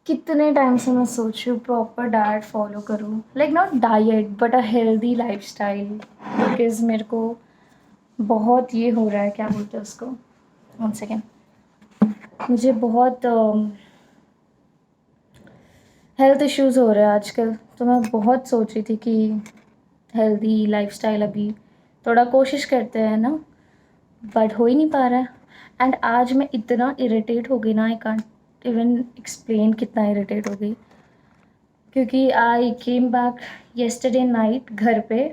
कितने टाइम से मैं सोच रही हूँ प्रॉपर डाइट फॉलो करूँ, like not diet but a healthy lifestyle. Because मेरे को बहुत ये हो रहा है, क्या बोलते हैं उसको, 1 सेकेंड, मुझे बहुत हेल्थ इश्यूज हो रहे हैं आजकल। तो मैं बहुत सोच रही थी कि हेल्दी लाइफस्टाइल अभी थोड़ा कोशिश करते हैं ना, बट हो ही नहीं पा रहा है। एंड आज मैं इतना इरिटेट हो गई ना, आई कांट इवन एक्सप्लेन कितना इरिटेट हो गई, क्योंकि आई केम बैक येस्टरडे नाइट घर पे,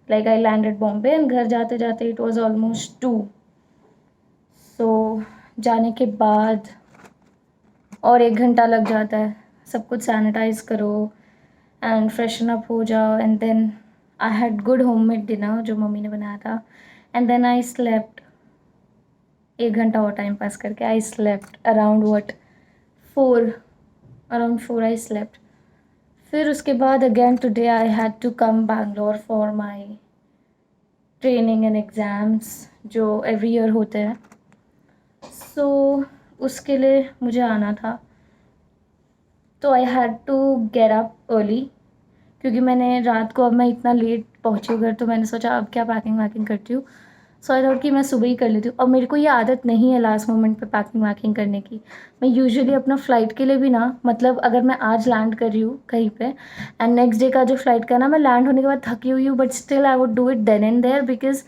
like I landed Bombay and घर जाते जाते इट वाज ऑलमोस्ट 2। सो जाने के बाद और 1 घंटा लग जाता है, सब कुछ सैनिटाइज करो एंड फ्रेशन अप हो जाओ, and then I had good homemade dinner जो मम्मी ने बनाया था, एंड देन आई स्लेप्ट। 1 घंटा और टाइम पास करके I slept around what 4, around 4 I slept. फिर उसके बाद again today I had to come Bangalore for my training and exams जो एवरी ईयर होते हैं। सो उसके लिए मुझे आना था, तो I had to get up early, क्योंकि मैंने रात को, अब मैं इतना लेट पहुंची हूँ घर, तो मैंने सोचा अब क्या पैकिंग वैकिंग करती हूँ। सो आई थॉट कि मैं सुबह ही कर लेती हूँ। अब मेरे को ये आदत नहीं है लास्ट मोमेंट पे पैकिंग वैकिंग करने की। मैं यूजुअली अपना फ़्लाइट के लिए भी ना, मतलब अगर मैं आज लैंड कर रही हूँ कहीं पे एंड नेक्स्ट डे का जो फ्लाइट का ना, मैं लैंड होने के बाद थकी हुई हूँ, but still I would do it then and there, because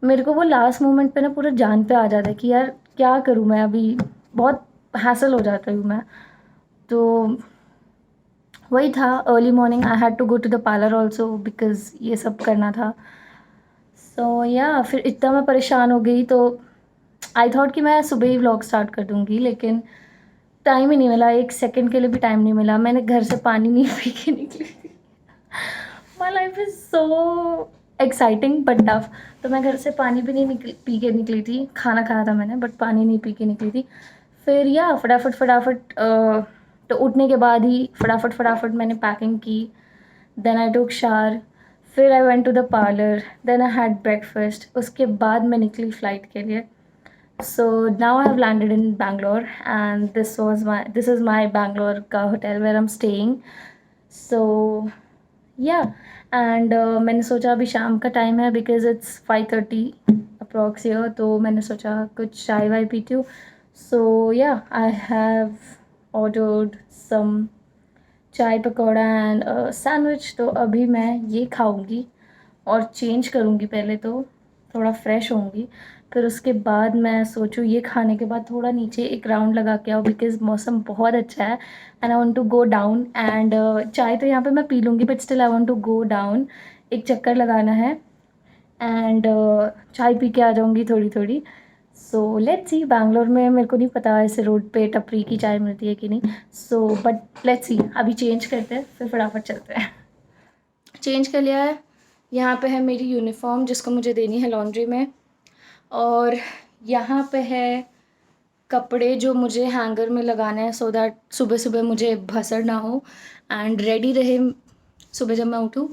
मेरे को वो लास्ट मोमेंट पे ना पूरा जान पे आ जाता है कि यार क्या करूँ मैं अभी, बहुत हैसल हो जाता हूँ मैं। तो वही था, early morning I had to go to the parlour also because ये सब करना था। सो या फिर इतना मैं परेशान हो गई, तो आई थॉट कि मैं सुबह ही व्लॉग स्टार्ट कर दूँगी, लेकिन टाइम ही नहीं मिला, 1 सेकंड के लिए भी टाइम नहीं मिला। मैंने घर से पानी नहीं पी के निकली। My life is so exciting but tough. तो मैं घर से पानी भी नहीं पी के निकली थी, खाना खाया था मैंने बट पानी नहीं पी के निकली थी। फिर या फटाफट फटाफट तो उठने के बाद ही फटाफट फटाफट मैंने पैकिंग की, देन आई टुक शावर, फिर I went to the parlour, then I had breakfast, उसके बाद मैं निकली फ़्लाइट के लिए। So now I have landed in Bangalore, and this is my Bangalore ka hotel where I'm staying. So yeah, and मैंने सोचा अभी शाम का टाइम है बिकॉज इट्स 5:30 अप्रॉक्स ईयर, तो मैंने सोचा कुछ चाय वाय पीती हूँ। सो या आई हैव ऑर्डर्ड सम चाय पकौड़ा एंड सैंडविच। तो अभी मैं ये खाऊंगी और चेंज करूँगी, पहले तो थोड़ा फ्रेश होऊंगी, फिर उसके बाद मैं सोचूँ ये खाने के बाद थोड़ा नीचे एक राउंड लगा के आओ, बिकॉज़ मौसम बहुत अच्छा है and I want to go down. And चाय तो यहाँ पे मैं पी लूँगी, but still I want to go down, एक चक्कर लगाना है एंड चाय पी के आ जाऊँगी थोड़ी थोड़ी। सो लेट्स सी, बैंगलोर में मेरे को नहीं पता ऐसे रोड पे टपरी की चाय मिलती है कि नहीं। सो बट लेट्स सी, अभी चेंज करते हैं फिर फटाफट चलते हैं। चेंज कर लिया है, यहाँ पे है मेरी यूनिफॉर्म जिसको मुझे देनी है लॉन्ड्री में, और यहाँ पे है कपड़े जो मुझे हैंगर में लगाने हैं, सो दैट सुबह सुबह मुझे भसड़ ना हो एंड रेडी रहे सुबह जब मैं उठूँ।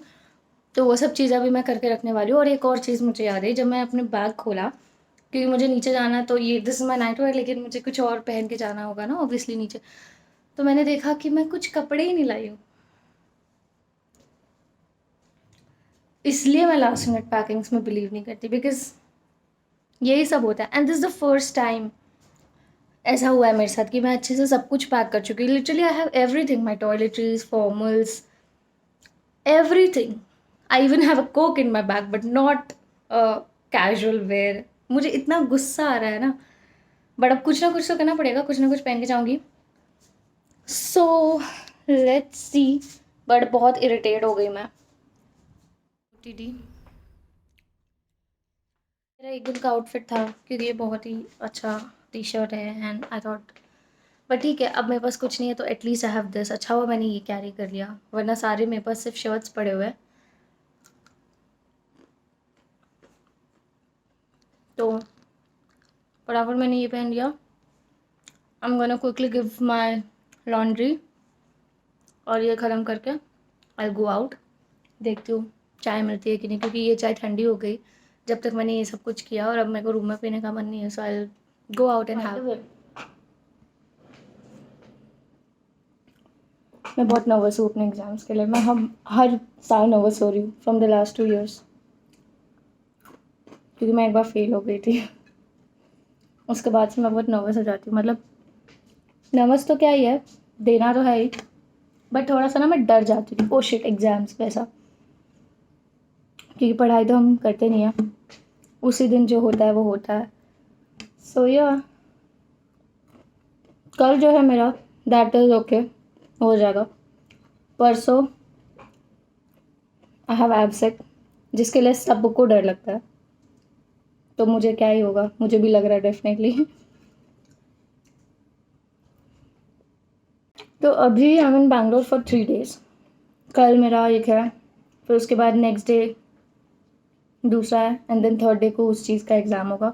तो वो सब चीज़ें अभी मैं करके रखने वाली हूँ। और एक और चीज़ मुझे याद है, जब मैं अपने बैग खोला, क्योंकि मुझे नीचे जाना है, तो ये this is my night where, लेकिन मुझे कुछ और पहन के जाना होगा ना ऑब्वियसली नीचे। तो मैंने देखा कि मैं कुछ कपड़े ही नहीं लाई हूँ, इसलिए मैं लास्ट मिनट पैकिंग्स में बिलीव नहीं करती, बिकॉज यही सब होता है। And this is the first time ऐसा हुआ है मेरे साथ कि मैं अच्छे से सब कुछ पैक कर चुकी हूँ। Literally I have everything, my toiletries, formals, everything. I even have a Coke in my bag but not casual wear. मुझे इतना गुस्सा आ रहा है ना, बट अब कुछ ना कुछ तो करना पड़ेगा, कुछ ना कुछ पहन के जाऊँगी। सो लेट्स सी, बट बहुत इरिटेट हो गई मैं। टीडी मेरा एक दिन का आउटफिट था, क्योंकि ये बहुत ही अच्छा टी शर्ट है एंड आई थॉट, बट ठीक है, अब मेरे पास कुछ नहीं है तो एटलीस्ट आई हैव दिस। अच्छा हुआ मैंने ये कैरी कर लिया, वरना सारे मेरे पास सिर्फ शर्ट्स पड़े हुए हैं। तो फटाफट मैंने ये पहन लिया। आई am gonna quickly give my laundry, और ये ख़त्म करके आई गो आउट। देखती हूँ चाय मिलती है कि नहीं, क्योंकि ये चाय ठंडी हो गई जब तक मैंने ये सब कुछ किया, और अब मेरे को रूम में पीने का मन नहीं है। So I go out and have. मैं बहुत नर्वस हूँ अपने एग्ज़ाम्स के लिए। मैं हम हर साल नर्वस हो रही हूँ फ्रॉम द लास्ट 2 years, क्योंकि मैं एक बार फेल हो गई थी। उसके बाद से मैं बहुत नर्वस हो जाती हूँ। मतलब नर्वस तो क्या ही है, देना तो है ही, बट थोड़ा सा ना मैं डर जाती थी। ओ शिट, एग्ज़ाम्स वैसा, क्योंकि पढ़ाई तो हम करते नहीं हैं, उसी दिन जो होता है वो होता है। सो या कल जो है मेरा, दैट इज़ ओके, हो जाएगा। परसों आई हैव एब्सेंट, जिसके लिए सबको डर लगता है, तो मुझे क्या ही होगा, मुझे भी लग रहा है डेफिनेटली। तो अभी I am in Bangalore for 3 days। कल मेरा एक है, फिर उसके बाद नेक्स्ट डे दूसरा है, एंड देन थर्ड डे को उस चीज़ का एग्ज़ाम होगा,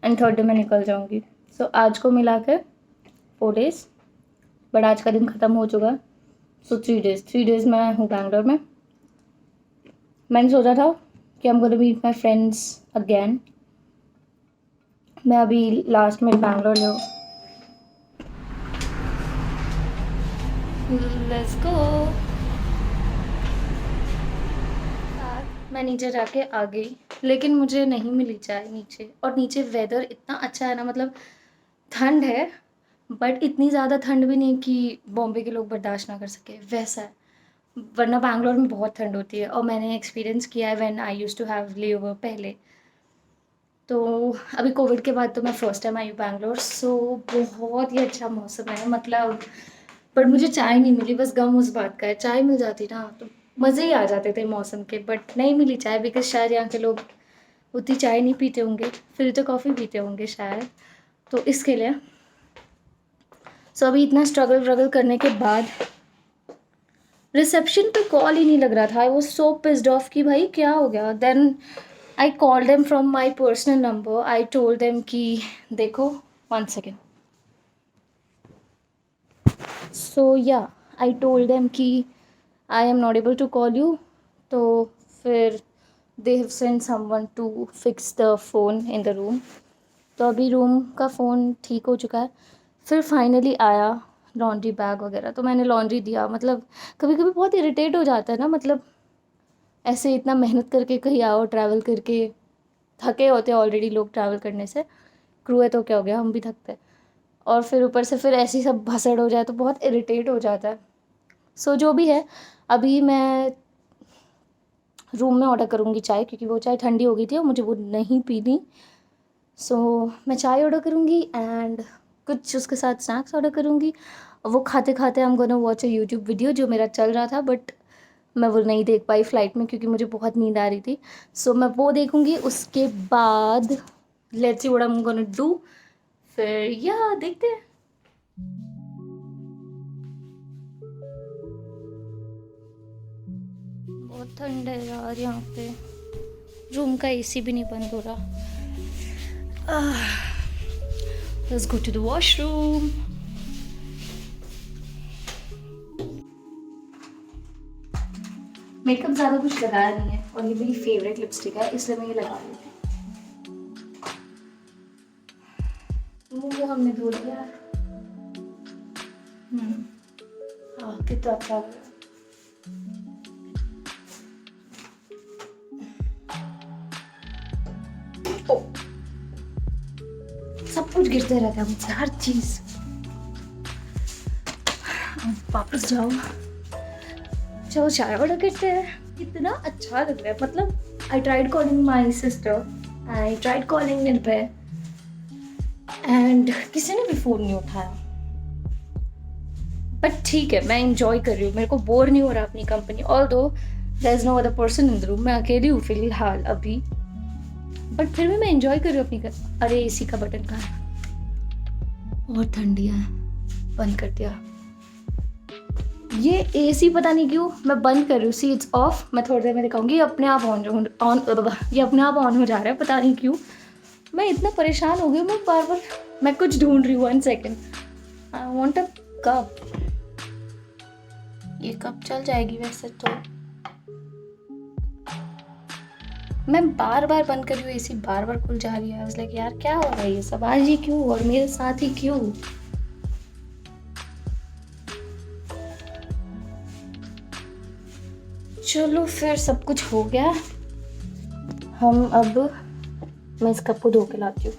एंड थर्ड डे मैं निकल जाऊँगी। सो आज को मिला के 4 days, बट आज का दिन ख़त्म हो चुका है। सो 3 days मैं हूँ बैंगलोर में। मैंने सोचा था कि I am gonna meet my friends again. मैं अभी लास्ट में बैंगलोर में हूँ। Let's go. मैं नीचे जाके आ गई, लेकिन मुझे नहीं मिली चाय नीचे। और नीचे वेदर इतना अच्छा है ना, मतलब ठंड है, बट इतनी ज़्यादा ठंड भी नहीं कि बॉम्बे के लोग बर्दाश्त ना कर सके, वैसा है। वरना बैंगलोर में बहुत ठंड होती है, और मैंने एक्सपीरियंस किया है when I use to have layover पहले। तो अभी कोविड के बाद तो मैं फ़र्स्ट टाइम आई हूँ बैंगलोर। सो बहुत ही अच्छा मौसम है, मतलब। बट मुझे चाय नहीं मिली, बस गम उस बात का है। चाय मिल जाती ना तो मज़े ही आ जाते थे मौसम के, बट नहीं मिली चाय, बिकॉज शायद यहाँ के लोग उतनी चाय नहीं पीते होंगे, फिल्टर कॉफ़ी पीते होंगे शायद, तो इसके लिए। सो अभी इतना स्ट्रगल व्रगल करने के बाद रिसेप्शन पे कॉल ही नहीं लग रहा था। I was so pissed off कि भाई क्या हो गया। Then I call them from my personal number. I told them कि देखो, 1 second। सो या आई टोल्ड देम कि I am not able to call you. तो फिर they have send someone to fix the phone in the room. तो अभी room का phone ठीक हो चुका है। फिर फाइनली आया लॉन्ड्री बैग वगैरह, तो मैंने लॉन्ड्री दिया। मतलब कभी कभी बहुत इरिटेट हो जाता है ना, मतलब ऐसे इतना मेहनत करके कहीं आओ, ट्रैवल करके थके होते हैं ऑलरेडी लोग ट्रैवल करने से। क्रू है तो क्या हो गया, हम भी थकते हैं, और फिर ऊपर से फिर ऐसी सब भसड़ हो जाए तो बहुत इरिटेट हो जाता है। सो जो भी है, अभी मैं रूम में ऑर्डर करूँगी चाय, क्योंकि वो चाय ठंडी हो गई थी और मुझे वो नहीं पीनी। सो मैं चाय ऑर्डर करूँगी एंड कुछ उसके साथ स्नैक्स ऑर्डर करूँगी। वो खाते खाते आई am gonna watch a YouTube video जो मेरा चल रहा था, बट मैं वो नहीं देख पाई फ़्लाइट में, क्योंकि मुझे बहुत नींद आ रही थी। सो मैं वो देखूँगी, उसके बाद let's see what I am gonna do. फिर या देखते हैं। बहुत ठंड है यार यहाँ पे, रूम का एसी भी नहीं बंद हो रहा। Let's go to the washroom. Makeup ज़्यादा कुछ लगाया नहीं है, और ये मेरी फेवरेट लिपस्टिक है, इसलिए मैं ये लगा रही थी। मुँह हमने धो लिया। हाँ, कितना अच्छा लग रहा है। ओ, सब कुछ गिरते रहता है मुझसे, हर चीज़। वापस जाओ, चलो चाय ऑर्डर करते हैं। इतना अच्छा लग रहा है, मतलब I tried calling my sister, I tried calling निर्भय, एंड किसी ने भी फ़ोन नहीं उठाया। बट ठीक है, मैं इंजॉय कर रही हूँ, मेरे को बोर नहीं हो रहा अपनी company. Although there is no other person in the room, मैं अकेली हूँ फिलहाल अभी, बट फिर भी मैं इंजॉय कर रही हूँ अपनी अरे एसी का बटन कहाँ है? बहुत ठंडी है, बंद कर दिया। ये एसी पता नहीं क्यों मैं बंद कर रही हूँ, सी इट्स ऑफ। मैं थोड़ी देर में दिखाऊंगी, ये अपने आप ये अपने आप ऑन हो जा रहा है, पता नहीं क्यों। मैं इतना परेशान हो गई हूँ, मैं बार बार मैं कुछ ढूंढ रही हूँ। 1 second, I want a cup. ये कप चल जाएगी वैसे तो। मैं बार बार बंद कर रही हूँ, एसी बार बार खुल जा रही है। आई लाइक यार क्या हो रहा है ये सब, आज ही क्यों और मेरे साथ ही क्यों। चलो फिर सब कुछ हो गया। मैं इस कप को धो के लाती हूँ।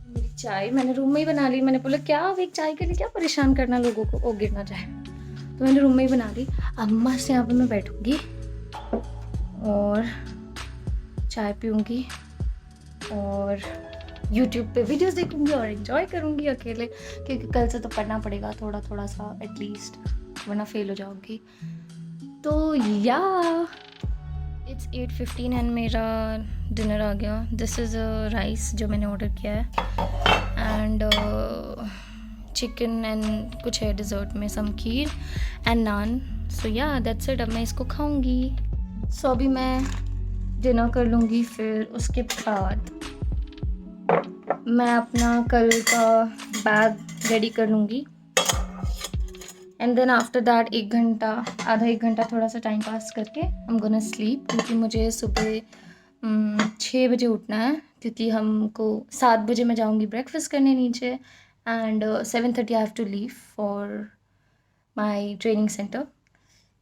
मेरी चाय मैंने रूम में ही बना ली। मैंने बोला क्या अब एक चाय के लिए क्या परेशान करना लोगों को, ओ गिर ना जाए, तो मैंने रूम में ही बना ली। अब मस्त यहाँ पे मैं बैठूंगी और चाय पीऊँगी और YouTube पे वीडियोस देखूंगी और एंजॉय करूंगी अकेले, क्योंकि कल से तो पढ़ना पड़ेगा थोड़ा थोड़ा सा एटलीस्ट, वरना फेल हो जाऊंगी। तो या इट्स 8:15 एंड मेरा डिनर आ गया। दिस इज़ राइस जो मैंने ऑर्डर किया है एंड चिकन एंड कुछ है डिज़र्ट में, सम खीर एंड नान। सो या दैट्स इट। अब मैं इसको खाऊंगी। सो अभी मैं डिनर कर लूँगी, फिर उसके बाद मैं अपना कल का बैग रेडी कर लूँगी एंड देन आफ्टर दैट आधा एक घंटा थोड़ा सा टाइम पास करके आई एम गोना स्लीप, क्योंकि मुझे सुबह 6 बजे उठना है, क्योंकि हमको 7 बजे मैं जाऊँगी ब्रेकफास्ट करने नीचे and 7:30 I have to leave for my training centre.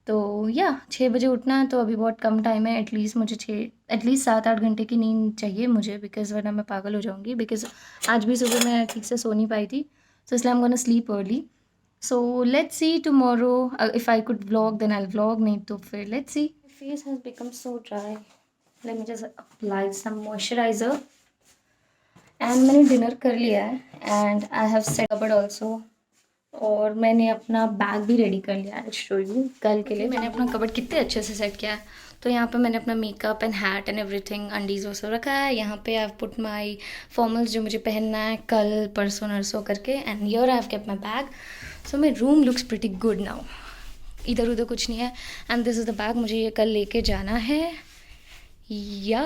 तो या 6 बजे उठना है, तो अभी बहुत कम टाइम है। एटलीस्ट 7-8 घंटे की नींद चाहिए मुझे, बिकॉज़ वरना मैं पागल हो जाऊँगी। बिकॉज़ आज भी सुबह मैं ठीक से सो नहीं पाई थी, सो इसलिए I am gonna sleep early. So let's see tomorrow if I could vlog then I will vlog, नहीं तो फिर let's see. Face has become so dry, let me just apply some moisturiser. And मैंने dinner कर लिया है and I have set cupboard also, और मैंने अपना बैग भी रेडी कर लिया है। शो यू कल के लिए मैंने अपना कबर्ड कितने अच्छे से सेट किया है। तो यहाँ पे मैंने अपना makeup and hat and everything undies वो सब रखा है। यहाँ पे I have put my formals जो मुझे पहनना है कल परसों नरसों करके, and here I have kept my bag. So my room looks pretty good now, इधर उधर कुछ नहीं है। And this is the bag, मुझे ये कल लेके जाना है। या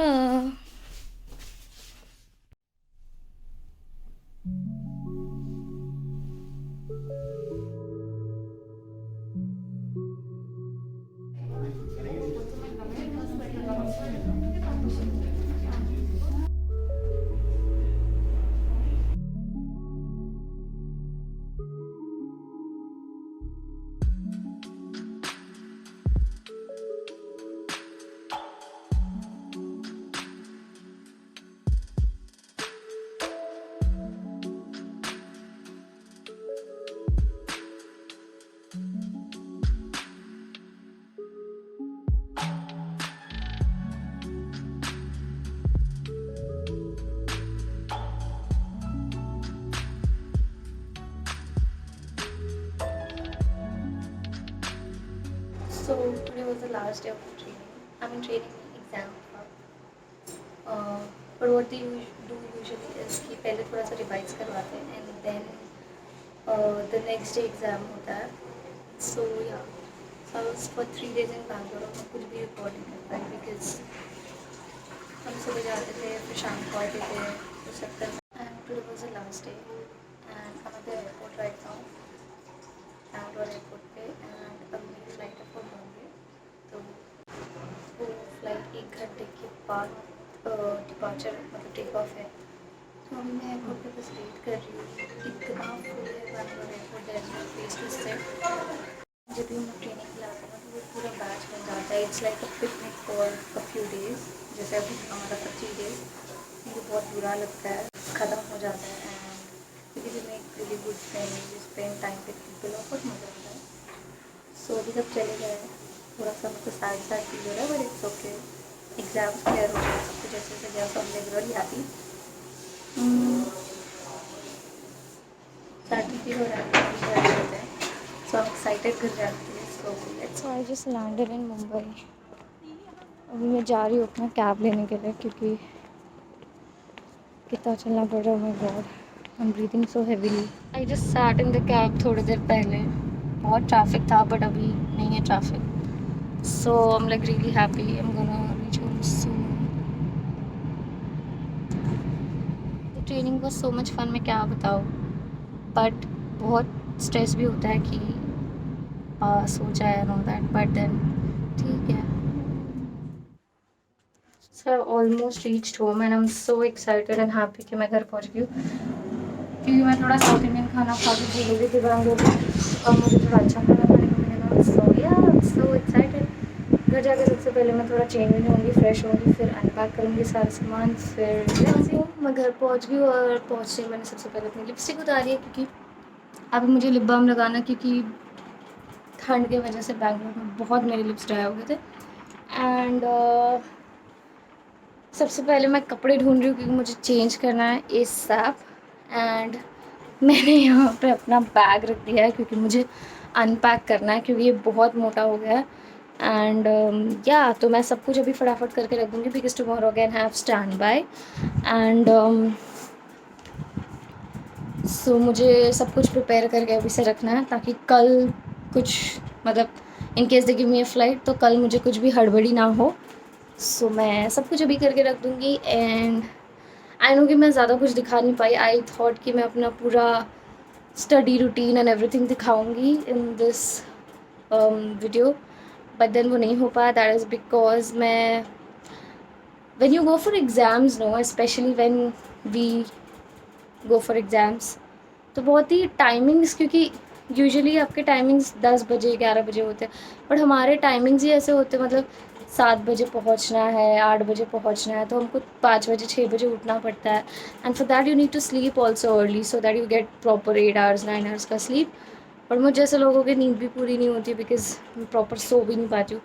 So today was the last day of the training. I'm in training exam. But what do you do usually is कि पहले थोड़ा सा रिवाइज करवाते हैं and then the next day exam होता है. So yeah, so I was for 3 days in Bangalore. मैं कुछ भी रिकॉर्ड नहीं कर पाई because हम सुबह जाते थे फिर शाम को आते थे तो सब करना. And today was the last day and I'm at the airport right now. Bangalore airport पे एंड अब मेरी फ़्लाइट है फॉर बॉम्बे, तो वो फ़्लाइट 1 घंटे के बाद डिपार्चर मतलब टेक ऑफ है। तो अभी मैं एयरपोर्ट पे बस वेट कर रही हूँ। इतना फुल है Bangalore airport, that is my place to sit. जब भी हम ट्रेनिंग के लिए आते हैं तो वो पूरा बैच बन जाता है। It's like a picnic for a few days, जैसे अभी हमारा 25 डेज़। मुझे बहुत बुरा लगता है, ख़त्म हो जाता है। क्योंकि जो मैं एक रियली गुड फ्रेंड जो स्पेंड टाइम पे पीपल बहुत मज़ा आता है। सो अभी सब चले गए हैं, थोड़ा सा मतलब सैड फील हो रहा है, but it's okay. Exams clear हो गए, सब कुछ अच्छे से गया, सब रेगुलरली आती स्टार्टिंग फील हो रहा है। सो आई एक्साइटेड घर जाती है। So I just landed in Mumbai. अभी मैं जा रही हूँ अपना कैब लेने के लिए, क्योंकि कितना चलना पड़ रहा है। My God, I'm breathing so heavily. I just sat in the cab थोड़ी देर पहले. बहुत ट्रैफिक था but अभी नहीं है traffic. So I'm like really happy. I'm gonna reach home soon. The training was so much fun. मैं क्या बताऊँ. But बहुत स्ट्रेस भी होता है कि पास हो जाए and all that. But then ठीक है. So I've almost reached home and I'm so excited and happy कि मैं घर पहुँच गई हूँ. क्योंकि मैं थोड़ा साउथ इंडियन खाना खा के भूल गई थी बैंगलोर में और मुझे थोड़ा अच्छा खाना खाने को मिलेगा. सो या सो एक्साइटेड. घर जाकर सबसे पहले मैं थोड़ा चेंज होंगी, फ्रेश होंगी, फिर अनपैक करूँगी सारा सामान. फिर जैसे हूँ मैं घर पहुँच गई और पहुँचते मैंने सबसे पहले अपनी लिपस्टिक उतारी है क्योंकि अभी मुझे लिप बाम लगाना, क्योंकि ठंड की वजह से बैंगलोर में बहुत मेरे लिप्स ड्राई हो गए थे. एंड सबसे पहले मैं कपड़े ढूंढ रही हूँ क्योंकि मुझे चेंज करना है एसएप. एंड मैंने यहाँ पे अपना बैग रख दिया है क्योंकि मुझे अनपैक करना है क्योंकि ये बहुत मोटा हो गया है. एंड या तो मैं सब कुछ अभी फटाफट करके रख दूँगी because tomorrow again have stand by. And so मुझे सब कुछ प्रिपेयर करके अभी से रखना है ताकि कल कुछ मतलब in case they give me a flight तो कल मुझे कुछ भी हड़बड़ी ना हो. सो मैं सब कुछ अभी करके रख दूँगी. एंड आई नो कि मैं ज़्यादा कुछ दिखा नहीं पाई. आई थॉट कि मैं अपना पूरा स्टडी रूटीन एंड एवरीथिंग दिखाऊंगी in this video, but then वो नहीं हो पाया. दैट इज़ बिकॉज मैं when you go for exams, no, especially when we go for exams, तो बहुत ही टाइमिंग्स, क्योंकि यूजुअली आपके टाइमिंग्स 10 बजे 11 बजे होते हैं बट हमारे टाइमिंग्स ही ऐसे होते हैं मतलब 7 बजे पहुंचना है, 8 बजे पहुंचना है, तो हमको 5 बजे 6 बजे उठना पड़ता है. And for that you need to sleep also early so that you get proper 8 hours 9 hours का स्लीप. और मुझे जैसे लोगों की नींद भी पूरी नहीं होती बिकॉज मैं प्रॉपर सो भी नहीं पाती हूँ.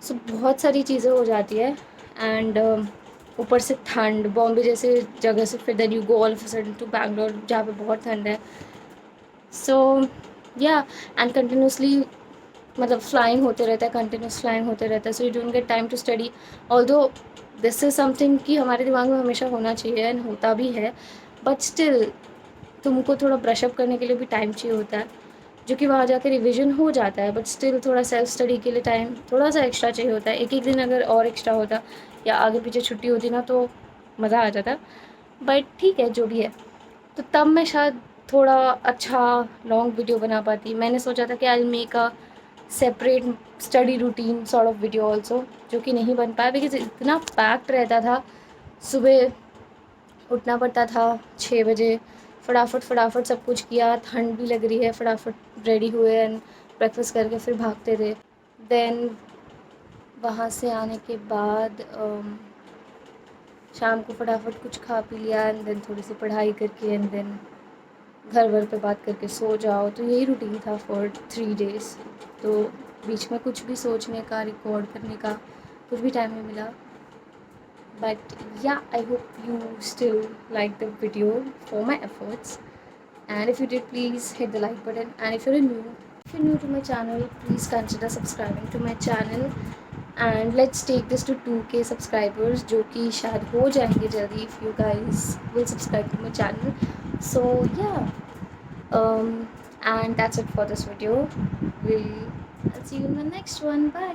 सो बहुत सारी चीज़ें हो जाती है. एंड ऊपर से ठंड, बॉम्बे जैसे जगह से फिर then you go all of a sudden to Bangalore जहाँ पे बहुत ठंड है. सो या एंड कंटिन्यूसली मतलब फ्लाइंग होते रहता है, कंटिन्यूस फ्लाइंग होते रहता है. So you don't get time to study. Although this is something कि हमारे दिमाग में हमेशा होना चाहिए एंड होता भी है, बट स्टिल तुमको थोड़ा ब्रशअप करने के लिए भी टाइम चाहिए होता है जो कि वहाँ जाकर रिविजन हो जाता है. बट स्टिल थोड़ा सेल्फ स्टडी के लिए टाइम थोड़ा सा एक्स्ट्रा चाहिए होता है. एक एक दिन अगर और एक्स्ट्रा होता या आगे पीछे छुट्टी होती ना तो मज़ा आ जाता. बट ठीक है जो भी है. तो तब मैं शायद थोड़ा अच्छा लॉन्ग वीडियो बना पाती. मैंने सोचा था कि I make a separate study routine sort of video also, जो कि नहीं बन पाया बिकॉज इतना पैक्ड रहता था. सुबह उठना पड़ता था 6 बजे, फटाफट फटाफट सब कुछ किया, ठंड भी लग रही है, फटाफट रेडी हुए एंड ब्रेकफास्ट करके फिर भागते थे. देन वहाँ से आने के बाद शाम को फटाफट कुछ खा पी लिया एंड देन थोड़ी सी पढ़ाई करके एंड देन घर वर पे बात करके सो जाओ. तो यही रूटीन था फॉर 3 days. तो बीच में कुछ भी सोचने का, रिकॉर्ड करने का कुछ भी टाइम नहीं मिला. But yeah, I hope you still like the video for my efforts. And if you did, please hit the like button. And if you're new to my channel, please consider subscribing to my channel. And let's take this to 2K subscribers, जो कि शायद हो जाएंगे जल्दी if you guys will subscribe to my channel. So yeah, and that's it for this video. I'll see you in the next one. Bye.